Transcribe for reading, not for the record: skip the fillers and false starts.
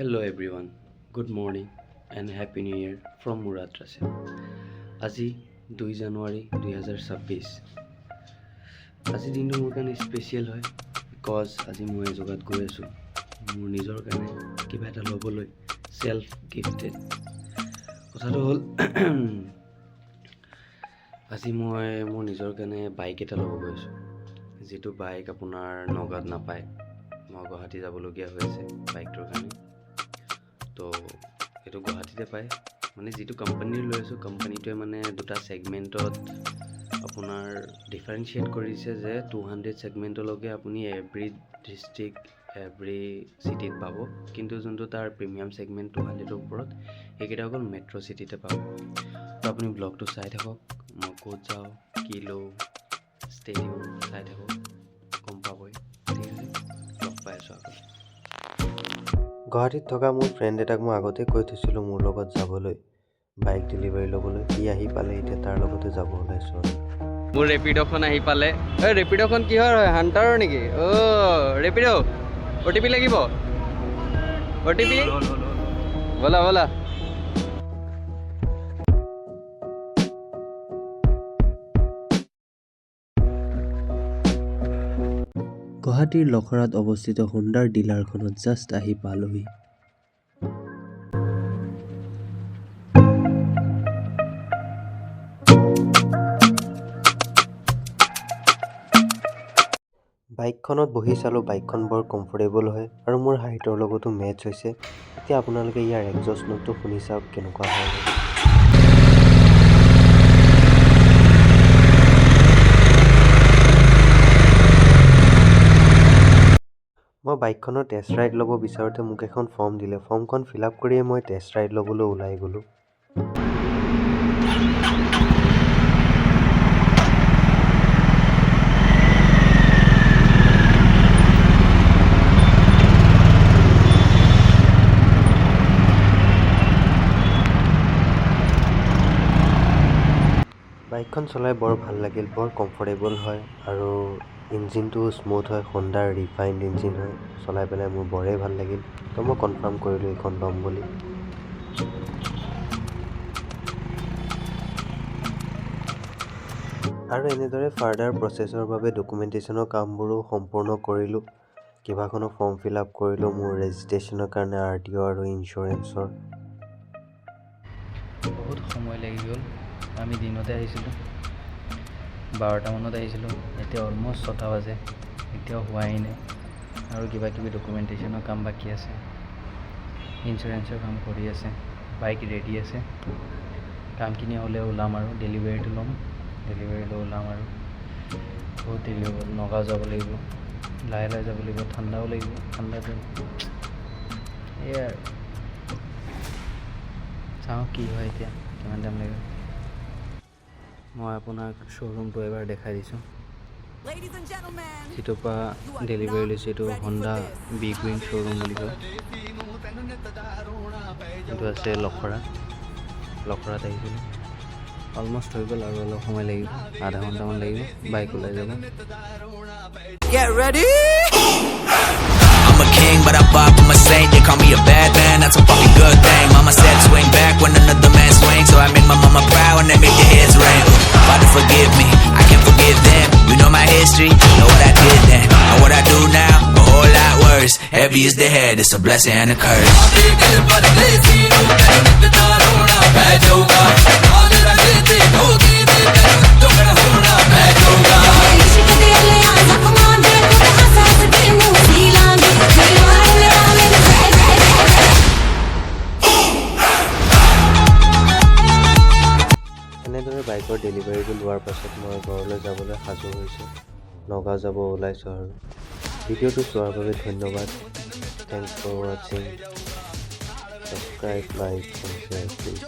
Hello everyone, good morning and happy new year from Murad Rasim. আজি 2 জানুৱাৰী 2026। আজি দিনটো মোৰ কাৰণে স্পেচিয়েল হয় বিকজ আজি মই এজেগাত গৈ আছোঁ মোৰ নিজৰ কাৰণে কিবা এটা ল'বলৈ সেলফ গিফটেড। কথাটো হ'ল আজি মই মোৰ নিজৰ কাৰণে বাইক এটা ল'ব গৈ আছোঁ, যিটো বাইক আপোনাৰ নগাঁৱত নাপায়। মই গুৱাহাটী যাবলগীয়া হৈ আছে বাইকটোৰ কাৰণে। তো এইটো গুৱাহাটীতে পায়, মানে যিটো কোম্পানীৰ লৈ আছোঁ কোম্পানীটোৱে মানে দুটা ছেগমেণ্টত আপোনাৰ ডিফাৰেঞ্চিয়েট কৰিছে যে 200 ছেগমেণ্টলৈকে আপুনি এভৰি ডিষ্ট্ৰিক্ট এভৰি চিটিত পাব, কিন্তু যোনটো তাৰ প্ৰিমিয়াম ছেগমেণ্ট 200ৰ ওপৰত সেইকেইটা অকল মেট্ৰ' চিটিতে পাব। তো আপুনি ব্লগটো চাই থাকক, মই ক'ত যাওঁ কি লওঁ ষ্টেডিয়াম চাই থাকক, গম পাবই। ঠিক আছে, লগ পাই আছোঁ আকৌ। গুৱাহাটীত থকা মোৰ ফ্ৰেণ্ড এটাক মই আগতে কৈ থৈছিলোঁ মোৰ লগত যাবলৈ বাইক ডেলিভাৰী ল'বলৈ। সি আহি পালে, এতিয়া তাৰ লগতে যাব ওলাইছোঁ। মোৰ ৰেপিড'খন আহি পালে। এই ৰেপিড'খন কিহৰ হয়, হাণ্টাৰৰ নেকি? ৰেপিড' OTP লাগিব? OTP ব'লা ব'লা। গুৱাহাটীৰ লখৰাত অৱস্থিত হোণ্ডাৰ ডিলাৰখনত জাষ্ট আহি পালোহি। বাইকখনত বহি চালোঁ, বাইকখন বৰ কমফৰ্টেবল হয় আৰু মোৰ হাইটৰ লগতো মেটচ হৈছে। এতিয়া আপোনালোকে ইয়াৰ এক্সজষ্ট নোটটো শুনি চাওক কেনেকুৱা হয়। মই বাইকখনৰ টেষ্ট ৰাইড ল'ব বিচাৰোঁতে মোক এখন ফৰ্ম দিলে। ফৰ্মখন ফিল আপ কৰিয়ে মই টেষ্ট ৰাইড ল'বলৈ ওলাই গ'লোঁ। বাইকখন চলাই বৰ ভাল লাগিল, বৰ কমফৰ্টেবল হয় আৰু ইঞ্জিনটো স্মুথ হয়। হোণ্ডাৰ ৰিফাইণ্ড ইঞ্জিন হয়, চলাই পেলাই মোৰ বৰেই ভাল লাগিল। তো মই কনফাৰ্ম কৰিলোঁ এইখন ল'ম বুলি। আৰু এনেদৰে ফাৰ্ডাৰ প্ৰচেছৰ বাবে ডকুমেণ্টেশ্যনৰ কামবোৰো সম্পূৰ্ণ কৰিলোঁ। কেইবাখনো ফৰ্ম ফিল আপ কৰিলোঁ মোৰ ৰেজিষ্ট্ৰেশ্যনৰ কাৰণে, RTO আৰু ইঞ্চুৰেঞ্চৰ। বহুত সময় লাগি গ'ল। আমি দিনতে আহিছিলোঁ, 12টামানত আহিছিলোঁ, এতিয়া অলমষ্ট 6টা বাজে, এতিয়াও হোৱাই নাই। আৰু কিবা কিবি ডকুমেণ্টেশ্যনৰ কাম বাকী আছে, ইঞ্চুৰেঞ্চৰ কাম কৰি আছে, বাইক ৰেডি আছে। কামখিনি হ'লে ওলাম আৰু ডেলিভাৰীটো ল'ম, ডেলিভাৰী লৈ ওলাম আৰু। বহুত দেৰি হৈ গ'ল, নগাঁও যাব লাগিব, লাহে লাহে যাব লাগিব, ঠাণ্ডাও লাগিব, ঠাণ্ডাত এয়াই আৰু চাওঁ কি হয় এতিয়া, কিমান টাইম লাগিব। মই আপোনাক শ্ব'ৰুমটো এবাৰ দেখাই দিছোঁ, যিটোৰ পৰা ডেলিভাৰী লৈছোঁ। এইটো হোণ্ডা বিগ উইং শ্ব'ৰুম বুলি কয়। এইটো আছে লখৰাত আহিছিলোঁ। অলমষ্ট হৈ গ'ল আৰু অলপ সময় লাগিব, আধা ঘণ্টামান লাগিব, বাইক ওলাই যাব। Get ready! I'm a king, but I pop, I'm a saint. They call me a bad man, that's a fucking good thing. Mama said swing back when another man swings, so I make my mama proud when they make their heads ring. Father forgive me, I can't forgive them. You know my history, know what I did then, know what I do now, a whole lot worse. Heavy is the head, it's a blessing and a curse. এনেদৰে বাইকৰ ডেলিভাৰীটো লোৱাৰ পাছত মই ঘৰলৈ যাবলৈ সাজু হৈছোঁ, নগাঁও যাব ওলাইছোঁ। আৰু ভিডিঅ'টো চোৱাৰ বাবে ধন্যবাদ। থেংকছ ফৰ ৱাচিং। Subscribe, like and share please.